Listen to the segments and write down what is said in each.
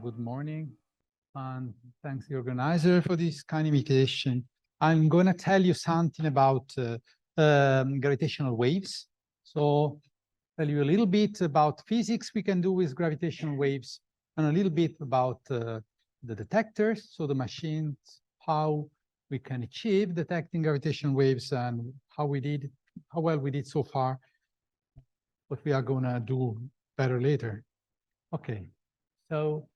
Good morning, and thanks the organizer for this kind invitation. I'm going to tell you something about gravitational waves. So tell you a little bit about physics we can do with gravitational waves, and a little bit about the detectors, so the machines, how we can achieve detecting gravitational waves, and how well we did so far, what we are going to do better later. Okay. So,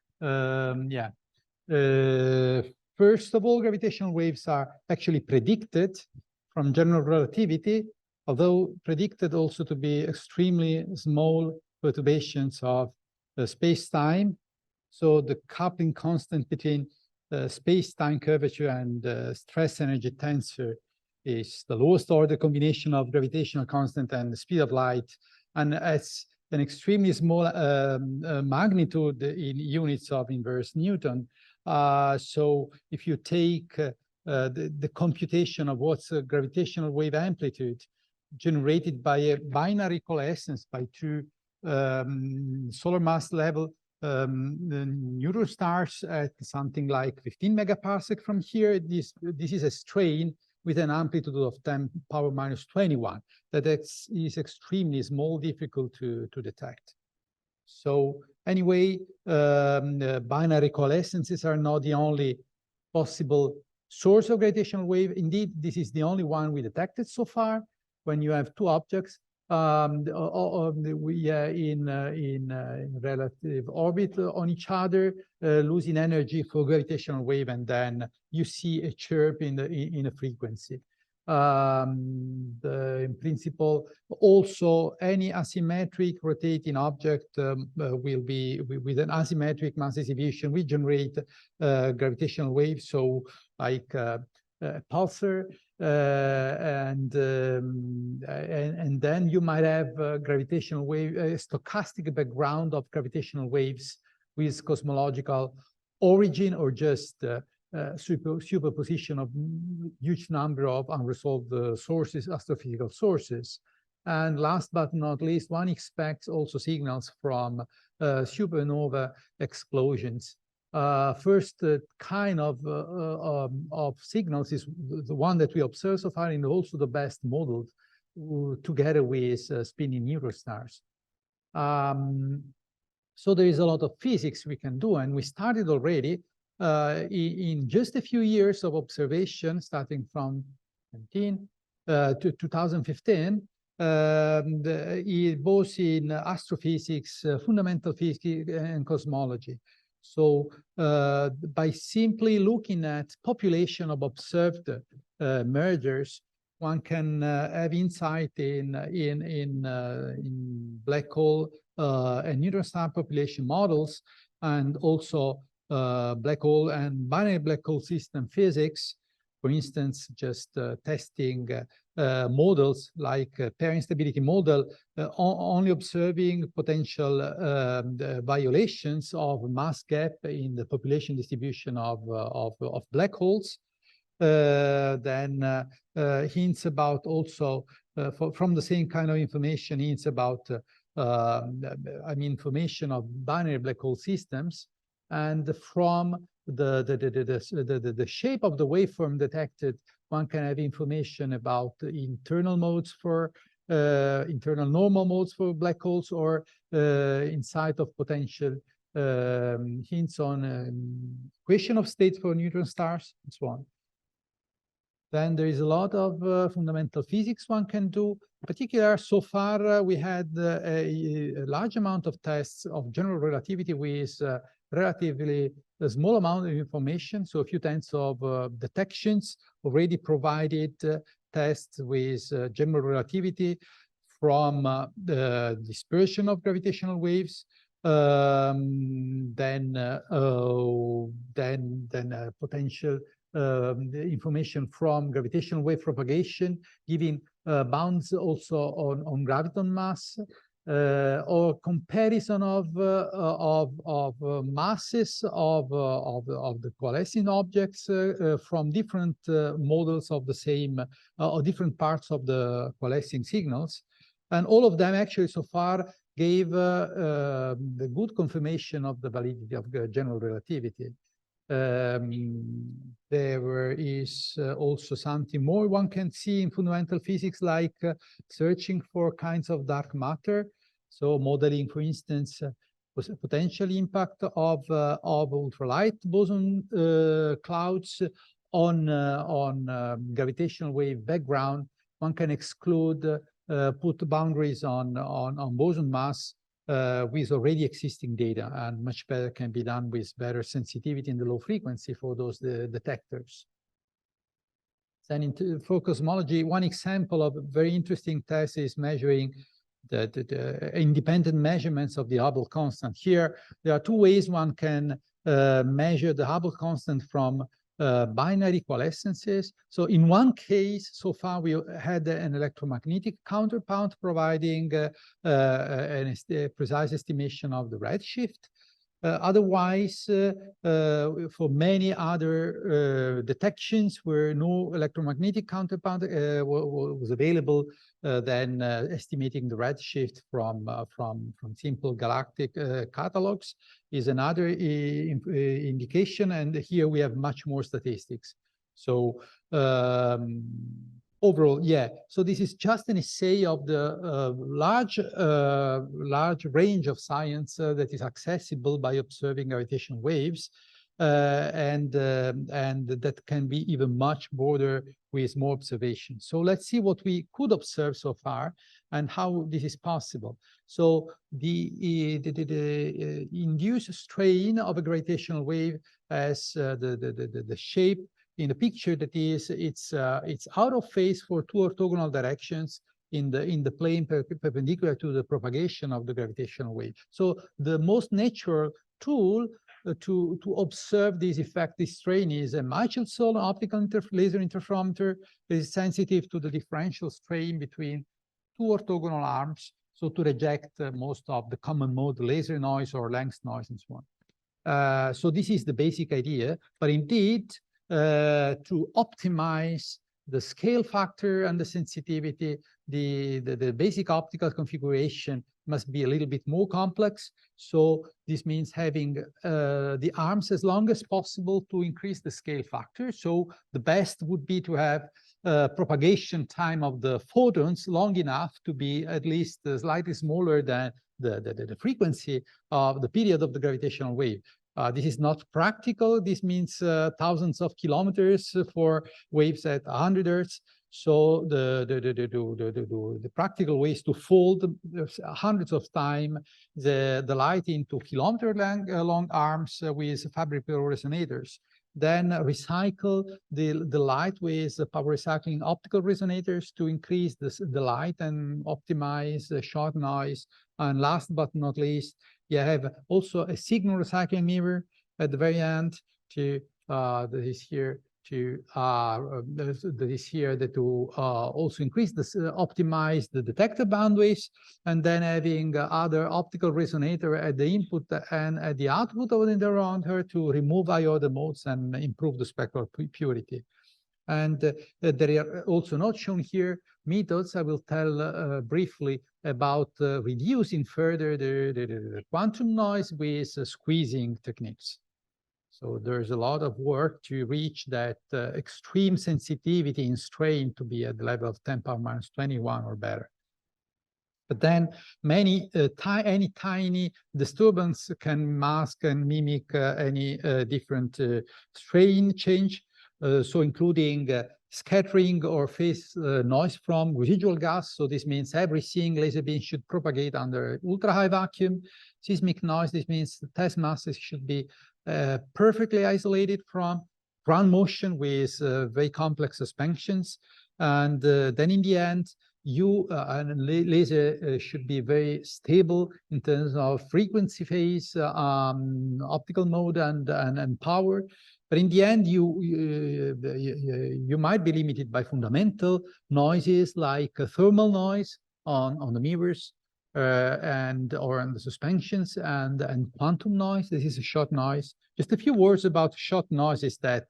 first of all, gravitational waves are actually predicted from general relativity, although predicted also to be extremely small perturbations of space-time. So the coupling constant between space-time curvature and stress energy tensor is the lowest order combination of gravitational constant and the speed of light. And as an extremely small magnitude in units of inverse Newton. So if you take the computation of what's a gravitational wave amplitude generated by a binary coalescence by two solar mass level neutron stars at something like 15 megaparsec from here, this is a strain with an amplitude of 10 power minus 21. That is extremely small, difficult to detect. So anyway, binary coalescences are not the only possible source of gravitational wave. Indeed, this is the only one we detected so far. When you have two objects in relative orbit on each other, losing energy for gravitational wave, and you see a chirp in a frequency. In principle, also any asymmetric rotating object will be with an asymmetric mass distribution. We generate gravitational waves, so like a pulsar. And then you might have gravitational wave, stochastic background of gravitational waves with cosmological origin, or just superposition of huge number of unresolved sources, astrophysical sources. And last but not least, one expects also signals from supernova explosions. First kind of signals is the one that we observe so far, and also the best modeled together with spinning neutron stars. So there is a lot of physics we can do, and we started already in just a few years of observation, starting from 19 to 2015, both in astrophysics, fundamental physics, and cosmology. So by simply looking at population of observed mergers, one can have insight in black hole and neutron star population models, and also black hole and binary black hole system physics. For instance, just testing models like pair instability model, only observing potential violations of mass gap in the population distribution of black holes. Then hints about also, from the same kind of information, hints about information of binary black hole systems. And from the shape of the waveform detected, one can have information about internal modes for internal normal modes for black holes, or insight of potential hints on equation of state for neutron stars, and so on. Then there is a lot of fundamental physics one can do. In particular, so far we had a large amount of tests of general relativity with relatively a small amount of information, so a few tens of detections already provided, tests with general relativity from the dispersion of gravitational waves, then potential information from gravitational wave propagation, giving bounds also on graviton mass, or comparison of masses of the coalescing objects from different models of the same or different parts of the coalescing signals. And all of them actually so far gave the good confirmation of the validity of general relativity. There is also something more one can see in fundamental physics, like searching for kinds of dark matter. So modeling, for instance, potential impact of ultralight boson clouds on gravitational wave background. One can exclude, put boundaries on boson mass with already existing data, and much better can be done with better sensitivity in the low frequency for those detectors. Then for cosmology, one example of a very interesting test is measuring the independent measurements of the Hubble constant. Here, there are two ways one can measure the Hubble constant from binary coalescences. So in one case, so far we had an electromagnetic counterpart providing a precise estimation of the redshift. Otherwise, for many other detections where no electromagnetic counterpart was available, then estimating the redshift from simple galactic catalogs is another indication. And here we have much more statistics. So overall, yeah. So this is just an essay of the large range of science that is accessible by observing gravitational waves, and that can be even much broader with more observations. So let's see what we could observe so far and how this is possible. So the induced strain of a gravitational wave has the shape in the picture that is it's out of phase for two orthogonal directions in the plane perpendicular to the propagation of the gravitational wave. So the most natural tool to observe this effect, this strain, is a Michelson optical laser interferometer that is sensitive to the differential strain between two orthogonal arms, so to reject most of the common mode laser noise or length noise and so on. So this is the basic idea, but indeed, to optimize the scale factor and the sensitivity, the basic optical configuration must be a little bit more complex. So this means having the arms as long as possible to increase the scale factor. So the best would be to have propagation time of the photons long enough to be at least slightly smaller than the frequency of the period of the gravitational wave. This is not practical. This means thousands of kilometers for waves at 100 Hertz. So the practical way is to fold hundreds of times the light into kilometer long arms with Fabry-Perot resonators. Then recycle the light with power recycling optical resonators to increase the light and optimize the short noise. And last but not least, you have also a signal recycling mirror at the very end to that is here to also increase this optimize the detector bandwidth, and then having other optical resonator at the input and at the output of the interferometer to remove iota modes and improve the spectral purity. And there are also not shown here methods. I will tell briefly about reducing further the quantum noise with squeezing techniques. So there's a lot of work to reach that extreme sensitivity in strain to be at the level of 10⁻⁻21 or better. But then many any tiny disturbance can mask and mimic any different strain change. So including scattering or phase noise from residual gas. So this means everything laser beam should propagate under ultra high vacuum. Seismic noise, this means the test masses should be perfectly isolated from ground motion with very complex suspensions. And then in the end, laser should be very stable in terms of frequency phase, optical mode, and power. But in the end, you might be limited by fundamental noises like thermal noise on the mirrors or on the suspensions, and quantum noise. This is a shot noise. Just a few words about shot noise is that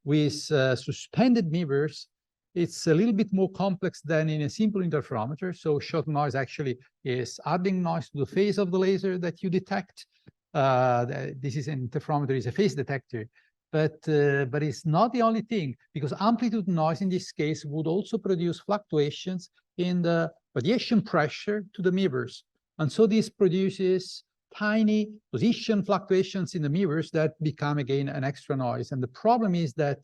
with suspended mirrors, it's a little bit more complex than in a simple interferometer. So shot noise actually is adding noise to the phase of the laser that you detect. This is an interferometer, is a phase detector. But it's not the only thing, because amplitude noise in this case would also produce fluctuations in the radiation pressure to the mirrors. And so this produces tiny position fluctuations in the mirrors that become, again, an extra noise. And the problem is that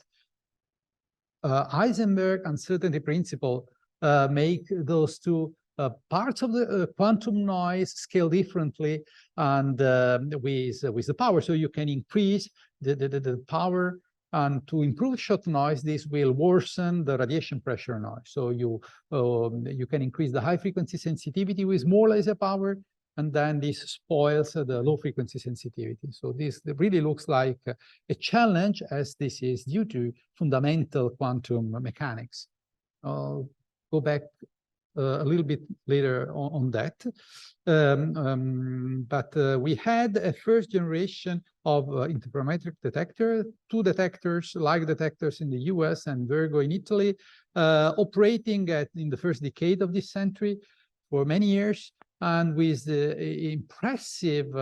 Heisenberg uncertainty principle make those two parts of the quantum noise scale differently, and with the power. So you can increase the power, and to improve shot noise, this will worsen the radiation pressure noise. So you can increase the high frequency sensitivity with more laser power, and then this spoils the low frequency sensitivity. So this really looks like a challenge, as this is due to fundamental quantum mechanics. I'll go back a little bit later on that. But we had a first generation of interferometric detector, 2 detectors, LIGO detectors in the US and Virgo in Italy, operating in the first decade of this century for many years, and with the impressive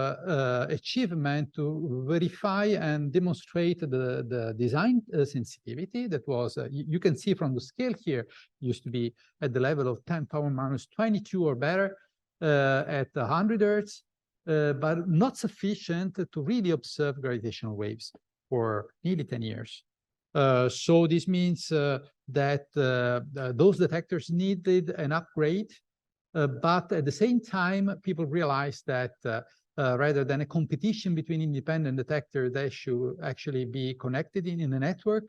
achievement to verify and demonstrate the design sensitivity that was, you can see from the scale here, used to be at the level of 10 power minus 22 or better at 100 Hertz, but not sufficient to really observe gravitational waves for nearly 10 years. So this means that those detectors needed an upgrade. But at the same time, people realized that rather than a competition between independent detectors, they should actually be connected in a network.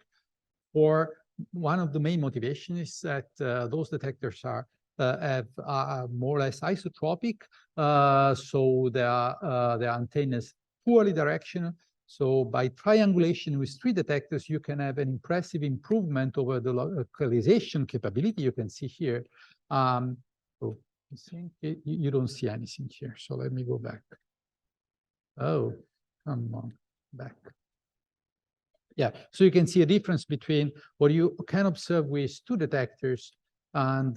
Or one of the main motivations is that those detectors are more or less isotropic, so their antennas poorly directional. So by triangulation with 3 detectors, you can have an impressive improvement over the localization capability you can see here. So you don't see anything here, so let me go back. Oh, come on, back. Yeah, so you can see a difference between what you can observe with 2 detectors and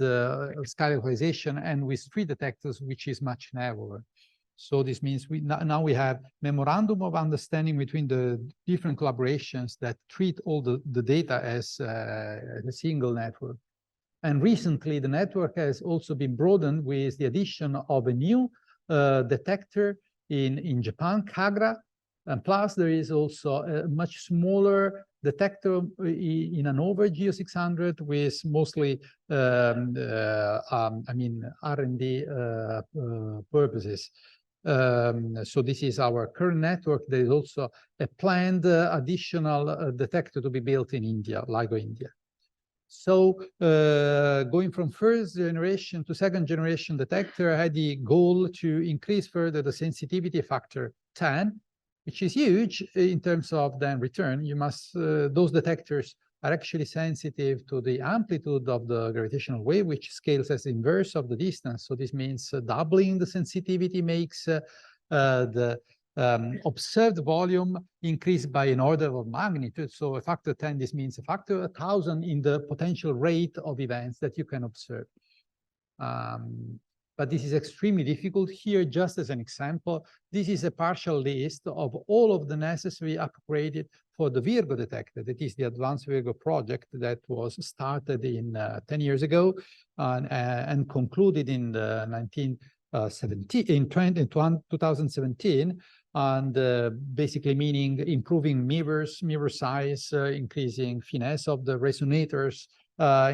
sky localization, and with 3 detectors, which is much narrower. So this means now we have memorandum of understanding between the different collaborations that treat all the data as a single network. And recently, the network has also been broadened with the addition of a new detector in Japan, Kagra. And plus, there is also a much smaller detector in Hanover Geo600 with mostly, I mean, R&D purposes. So this is our current network. There is also a planned additional detector to be built in India, LIGO India. So going from first generation to second generation detector, I had the goal to increase further the sensitivity factor 10, which is huge in terms of then return. You must, those detectors are actually sensitive to the amplitude of the gravitational wave, which scales as inverse of the distance. So this means doubling the sensitivity makes the observed volume increased by an order of magnitude. So a factor 10, this means a factor 1,000 in the potential rate of events that you can observe. But this is extremely difficult. Here, just as an example, this is a partial list of all of the necessary upgraded for the Virgo detector. That is the Advanced Virgo project that was started in 10 years ago and concluded in 2017. And basically meaning improving mirror size, increasing finesse of the resonators,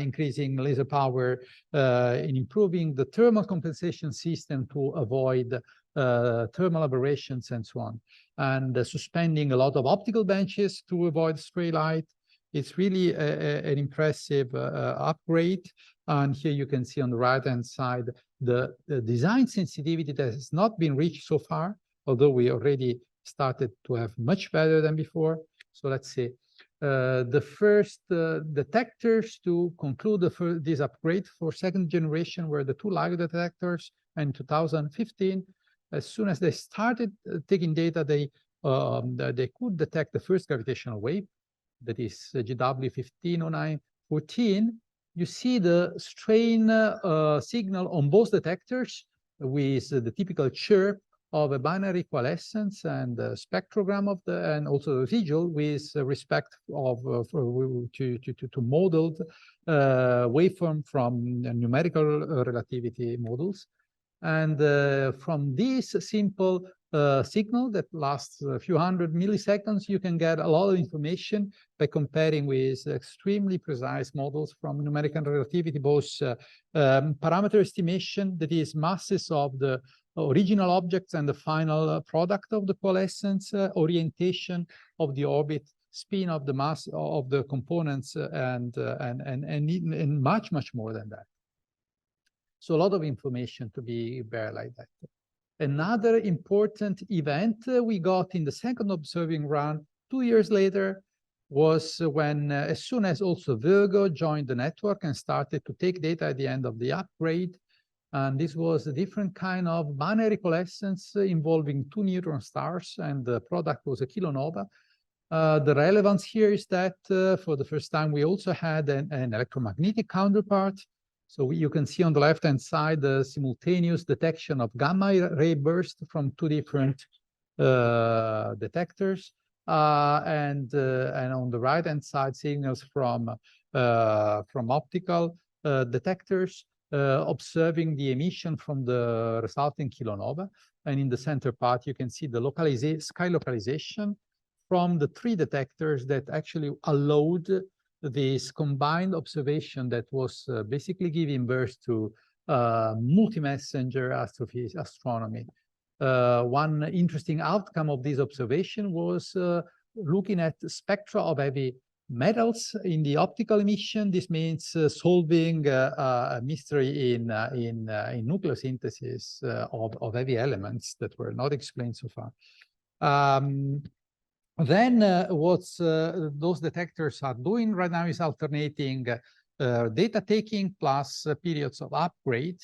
increasing laser power, in improving the thermal compensation system to avoid thermal aberrations and so on, and suspending a lot of optical benches to avoid stray light. It's really an impressive upgrade. And here you can see on the right-hand side the design sensitivity that has not been reached so far, although we already started to have much better than before. So let's see. The first detectors to conclude this upgrade for second generation were the 2 LIGO detectors in 2015. As soon as they started taking data, they could detect the first gravitational wave, that is GW 150914. you see the strain signal on both detectors with the typical chirp of a binary coalescence and the spectrogram of the, and also the residual with respect of to modeled waveform from numerical relativity models. And from this simple signal that lasts a few hundred milliseconds, you can get a lot of information by comparing with extremely precise models from numerical relativity, both parameter estimation, that is masses of the original objects and the final product of the coalescence, orientation of the orbit, spin of the mass of the components, and much more than that. So a lot of information to be bare like that. Another important event we got in the second observing run 2 years later was when, as soon as also Virgo joined the network and started to take data at the end of the upgrade. And this was a different kind of binary coalescence involving 2 neutron stars, and the product was a kilonova. The relevance here is that for the first time, we also had an electromagnetic counterpart. So you can see on the left-hand side the simultaneous detection of gamma ray burst from 2 different detectors, and on the right-hand side signals from optical detectors observing the emission from the resulting kilonova. And in the center part, you can see the sky localization from the 3 detectors that actually allowed this combined observation that was basically giving birth to multi-messenger astronomy. One interesting outcome of this observation was looking at spectra of heavy metals in the optical emission. This means solving a mystery in nucleosynthesis of heavy elements that were not explained so far. Then what those detectors are doing right now is alternating data taking plus periods of upgrade.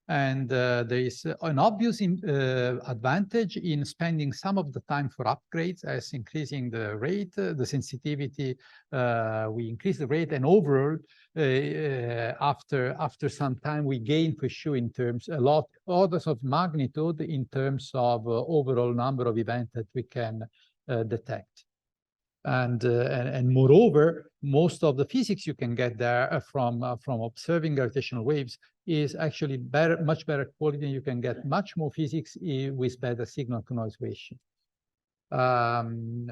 And there is an obvious advantage in spending some of the time for upgrades, as increasing the rate, the sensitivity, we increase the rate, and overall, after some time, we gain for sure in terms, orders of magnitude in terms of overall number of events that we can detect. And moreover, most of the physics you can get there from observing gravitational waves is actually much better quality. You can get much more physics with better signal-to-noise ratio.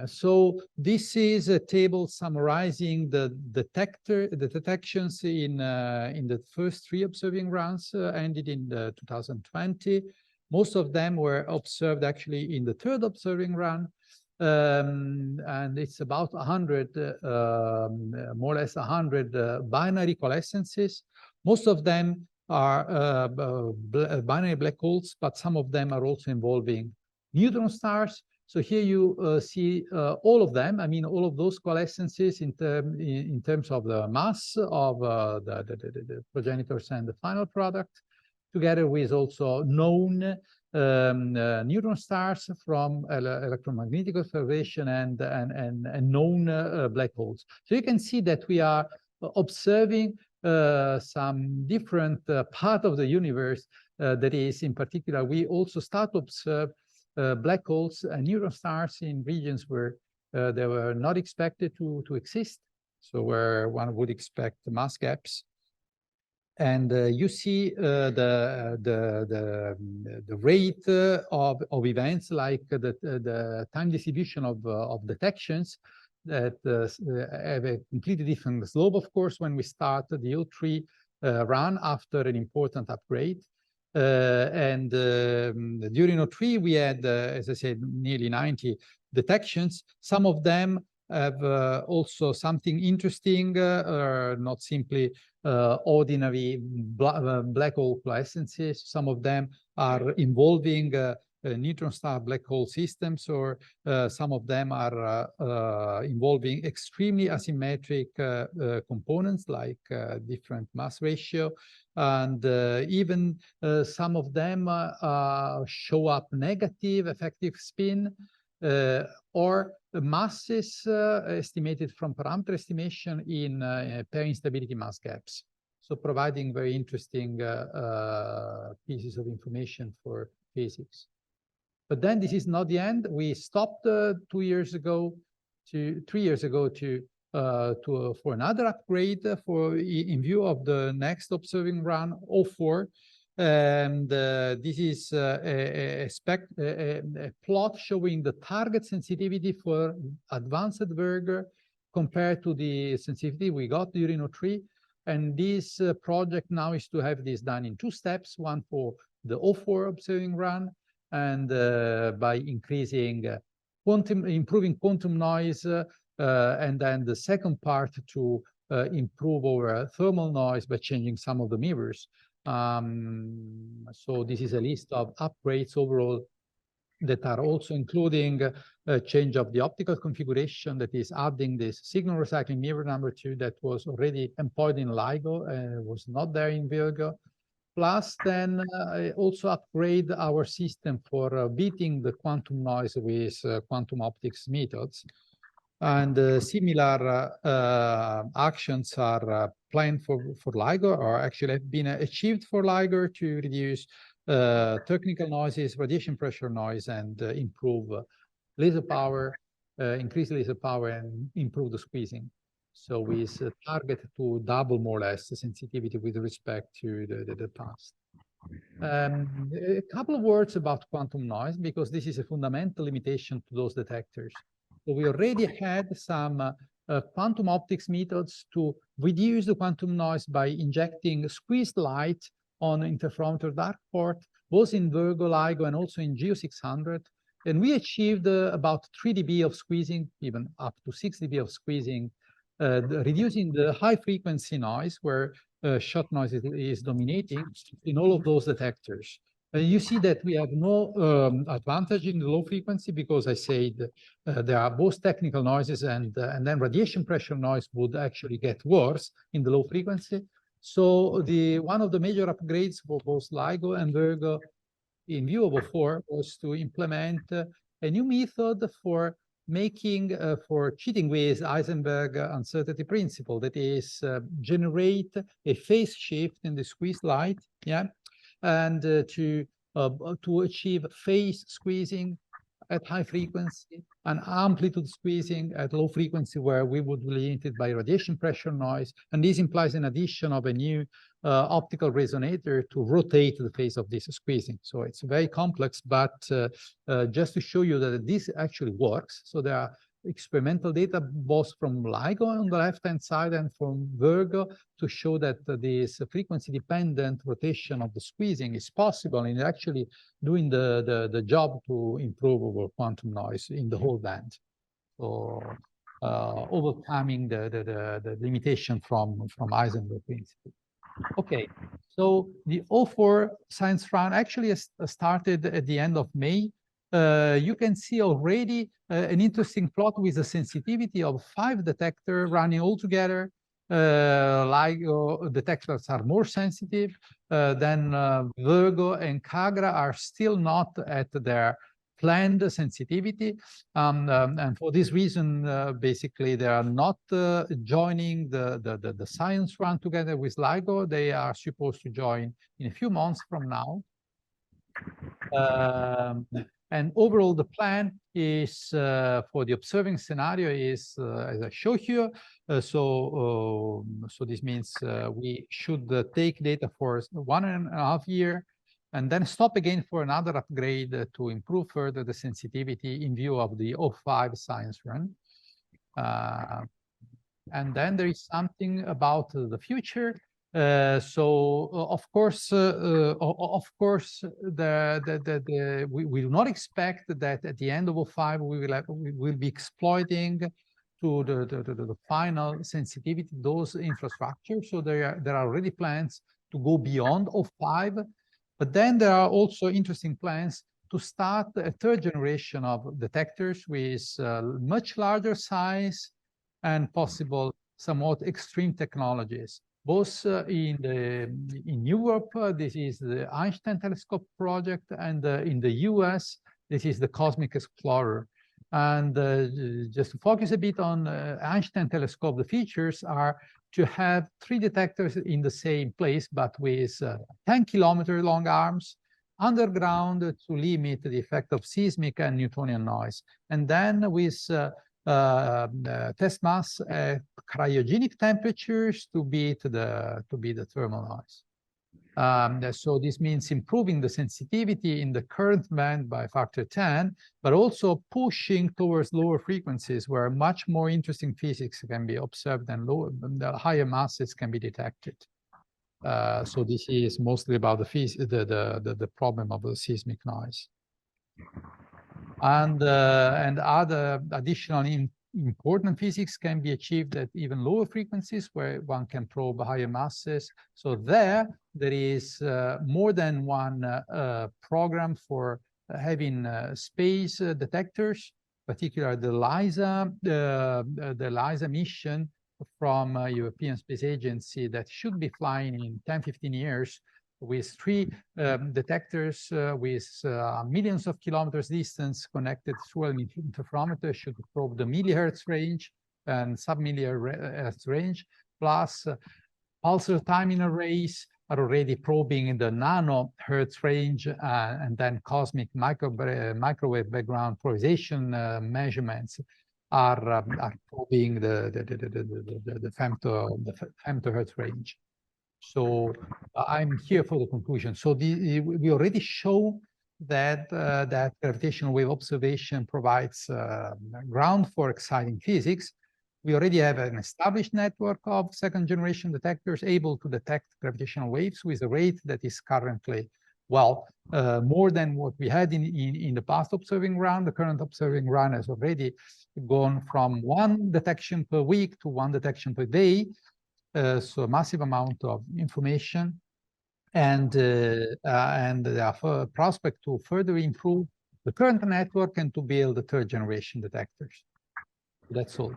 So this is a table summarizing the detections in the first 3 observing runs ended in 2020. Most of them were observed actually in the 3rd observing run. And it's about 100, more or less 100 binary coalescences. Most of them are binary black holes, but some of them are also involving neutron stars. So here you see all of them. I mean, all of those coalescences in terms of the mass of the progenitors and the final product, together with also known neutron stars from electromagnetic observation and known black holes. So you can see that we are observing some different part of the universe. That is, in particular, we also start to observe black holes and neutron stars in regions where they were not expected to exist. So where one would expect mass gaps. And you see the rate of events, like the time distribution of detections that have a completely different slope, of course, when we start the O3 run after an important upgrade. And during O3, we had, as I said, nearly 90 detections. Some of them have also something interesting, not simply ordinary black hole coalescences. Some of them are involving neutron star black hole systems, or some of them are involving extremely asymmetric components like different mass ratio. And even some of them show up negative effective spin, or masses estimated from parameter estimation in pair instability mass gaps. so providing very interesting pieces of information for physics. But then this is not the end. We stopped 3 years ago for another upgrade in view of the next observing run 04. And this is a plot showing the target sensitivity for advanced VIRGO compared to the sensitivity we got during 03. And this project now is to have this done in 2 steps, one for the 04 observing run, and by increasing improving quantum noise, and then the second part to improve our thermal noise by changing some of the mirrors. So this is a list of upgrades overall that are also including a change of the optical configuration, that is adding this signal recycling mirror number 2 that was already employed in LIGO and was not there in VIRGO. Plus, then also upgrade our system for beating the quantum noise with quantum optics methods. And similar actions are planned for LIGO, or actually have been achieved for LIGO, to reduce technical noises, radiation pressure noise, and improve laser power, increase laser power, and improve the squeezing. So with a target to double more or less the sensitivity with respect to the past. A couple of words about quantum noise, because this is a fundamental limitation to those detectors. So we already had some quantum optics methods to reduce the quantum noise by injecting squeezed light on interferometer dark port, both in VIRGO, LIGO, and also in GEO 600. And we achieved about 3 dB of squeezing, even up to 6 dB of squeezing, reducing the high frequency noise where shot noise is dominating in all of those detectors. You see that we have no advantage in the low frequency, because I said there are both technical noises, and then radiation pressure noise would actually get worse in the low frequency. So one of the major upgrades for both LIGO and VIRGO in view of 04 was to implement a new method for making, for cheating with Heisenberg uncertainty principle, that is generate a phase shift in the squeeze light, yeah, and to achieve phase squeezing at high frequency and amplitude squeezing at low frequency, where we would be limited by radiation pressure noise. And this implies an addition of a new optical resonator to rotate the phase of this squeezing. So it's very complex, but just to show you that this actually works. So there are experimental data both from LIGO on the left-hand side and from VIRGO to show that this frequency-dependent rotation of the squeezing is possible, and actually doing the job to improve our quantum noise in the whole band. So overcoming the limitation from Heisenberg principle. Okay, so the 04 science run actually started at the end of May. You can see already an interesting plot with a sensitivity of 5 detectors running all together. LIGO detectors are more sensitive than VIRGO and CAGRA are still not at their planned sensitivity. And for this reason, basically, they are not joining the science run together with LIGO. They are supposed to join in a few months from now. And overall, the plan is for the observing scenario is, as I show here. So this means we should take data for 1.5 years, and then stop again for another upgrade to improve further the sensitivity in view of the 05 science run. And then there is something about the future. Of course, we do not expect that at the end of 05 we will be exploiting to the final sensitivity those infrastructures. So there are already plans to go beyond 05, but then there are also interesting plans to start a 3rd generation of detectors with much larger size and possible somewhat extreme technologies. Both in Europe, this is the Einstein Telescope project, and in the US, this is the Cosmic Explorer. And just to focus a bit on Einstein Telescope, the features are to have 3 detectors in the same place, but with 10-kilometer long arms underground to limit the effect of seismic and Newtonian noise. And then with test mass at cryogenic temperatures to beat the thermal noise. So this means improving the sensitivity in the current band by factor 10, but also pushing towards lower frequencies where much more interesting physics can be observed and the higher masses can be detected. So this is mostly about the problem of the seismic noise. And other additional important physics can be achieved at even lower frequencies where one can probe higher masses. So there is more than one program for having space detectors, particularly the LISA mission from European Space Agency that should be flying in 10-15 years with 3 detectors with millions of kilometers distance connected through an interferometer should probe the millihertz range and sub-millihertz range, plus pulsar timing arrays are already probing in the nanohertz range, and then cosmic microwave background polarization measurements are probing the femtohertz range. So I'm here for the conclusion. So we already show that that gravitational wave observation provides ground for exciting physics. We already have an established network of second-generation detectors able to detect gravitational waves with a rate that is currently, well, more than what we had in the past observing run. The current observing run has already gone from 1 detection per week to 1 detection per day. So a massive amount of information, and therefore prospect to further improve the current network and to build the 3rd-generation detectors. That's all.